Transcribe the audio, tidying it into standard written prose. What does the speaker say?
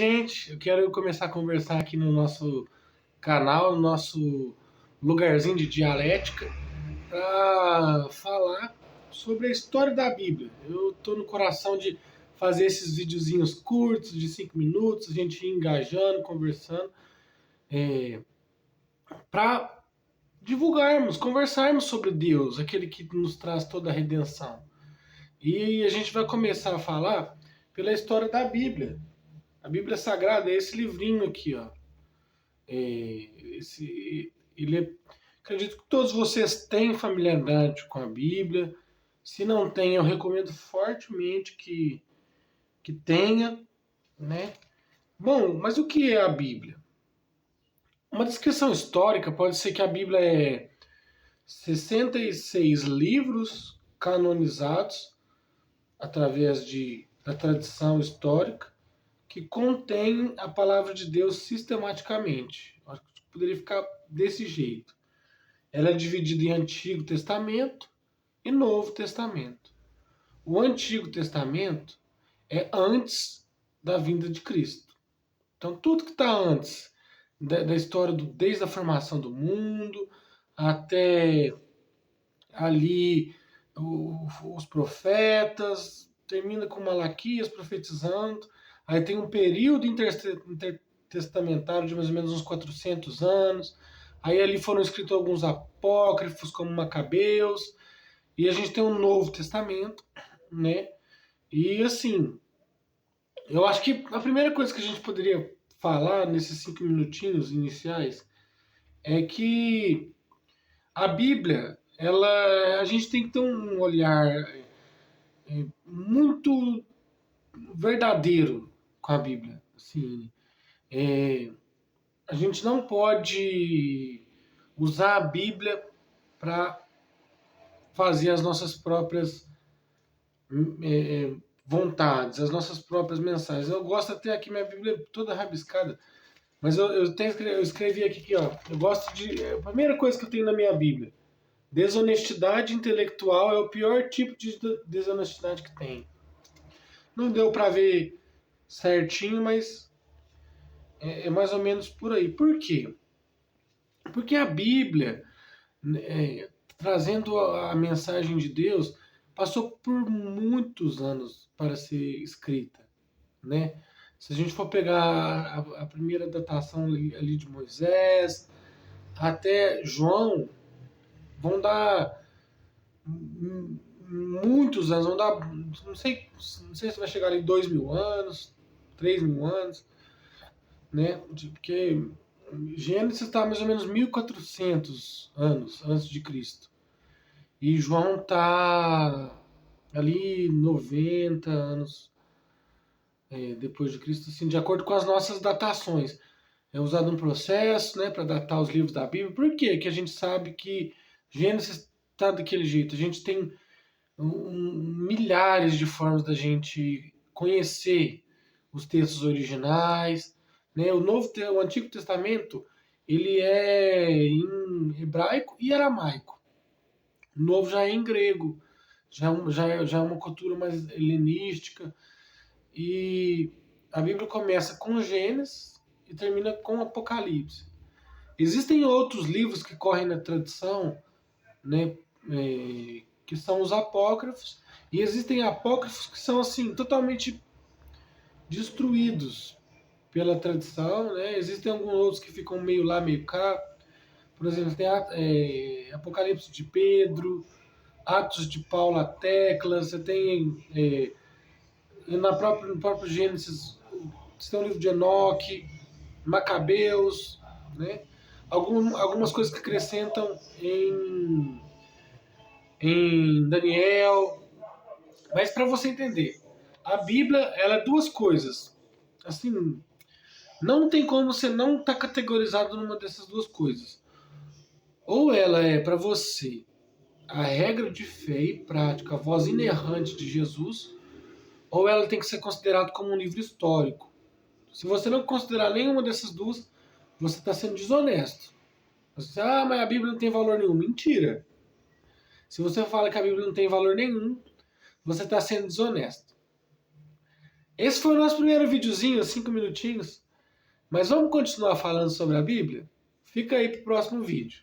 gente. Eu quero começar a conversar aqui no nosso canal, no nosso lugarzinho de dialética, para falar sobre a história da Bíblia. Eu tô no coração de fazer esses videozinhos curtos, de 5 minutos, a gente ir engajando, conversando, para divulgarmos, conversarmos sobre Deus, aquele que nos traz toda a redenção. E a gente vai começar a falar pela história da Bíblia. A Bíblia Sagrada é esse livrinho aqui, ó. Acredito que todos vocês têm familiaridade com a Bíblia. Se não tem, eu recomendo fortemente que tenha, né? Bom, mas o que é a Bíblia? Uma descrição histórica pode ser que a Bíblia é 66 livros canonizados através da tradição histórica que contém a palavra de Deus sistematicamente. Acho que poderia ficar desse jeito. Ela é dividida em Antigo Testamento e Novo Testamento. O Antigo Testamento é antes da vinda de Cristo. Então, tudo que está antes da história, desde a formação do mundo até ali os profetas, termina com Malaquias profetizando. Aí tem um período intertestamentário de mais ou menos uns 400 anos. Aí ali foram escritos alguns apócrifos, como Macabeus. E a gente tem um Novo Testamento, né? E assim, eu acho que a primeira coisa que a gente poderia falar nesses 5 minutinhos iniciais é que a Bíblia, a gente tem que ter um olhar muito verdadeiro com a Bíblia. Assim, a gente não pode usar a Bíblia para fazer as nossas próprias vontades, as nossas próprias mensagens. Eu gosto até aqui, minha Bíblia toda rabiscada, mas eu escrevi aqui, ó. Eu gosto de. A primeira coisa que eu tenho na minha Bíblia: desonestidade intelectual é o pior tipo de desonestidade que tem. Não deu para ver certinho, mas é mais ou menos por aí. Por quê? Porque a Bíblia, trazendo a mensagem de Deus, passou por muitos anos para ser escrita, né? Se a gente for pegar a primeira datação ali de Moisés até João, vão dar muitos anos, vão dar, não sei se vai chegar ali 2.000 anos, 3.000 anos, né? Porque Gênesis está mais ou menos 1.400 anos antes de Cristo. E João está ali 90 anos depois de Cristo, assim, de acordo com as nossas datações. É usado um processo, né, para datar os livros da Bíblia. Por quê? Que a gente sabe que Gênesis está daquele jeito. A gente tem milhares de formas da gente conhecer os textos originais, né? O Antigo Testamento, ele é em hebraico e aramaico. O Novo já é em grego, já é uma cultura mais helenística. E a Bíblia começa com Gênesis e termina com Apocalipse. Existem outros livros que correm na tradição, né, que são os apócrifos, e existem apócrifos que são assim totalmente destruídos pela tradição, né? Existem alguns outros que ficam meio lá, meio cá. Por exemplo, tem Apocalipse de Pedro, Atos de Paulo a Tecla, você tem no próprio Gênesis, você tem o livro de Enoque, Macabeus, né? Algumas coisas que acrescentam em Daniel. Mas para você entender, a Bíblia, ela é duas coisas. Assim, não tem como você não estar categorizado numa dessas duas coisas. Ou ela é para você a regra de fé e prática, a voz inerrante de Jesus, ou ela tem que ser considerada como um livro histórico. Se você não considerar nenhuma dessas duas, você está sendo desonesto. Você diz, mas a Bíblia não tem valor nenhum. Mentira. Se você fala que a Bíblia não tem valor nenhum, você está sendo desonesto. Esse foi o nosso primeiro videozinho, 5 minutinhos. Mas vamos continuar falando sobre a Bíblia? Fica aí para o próximo vídeo.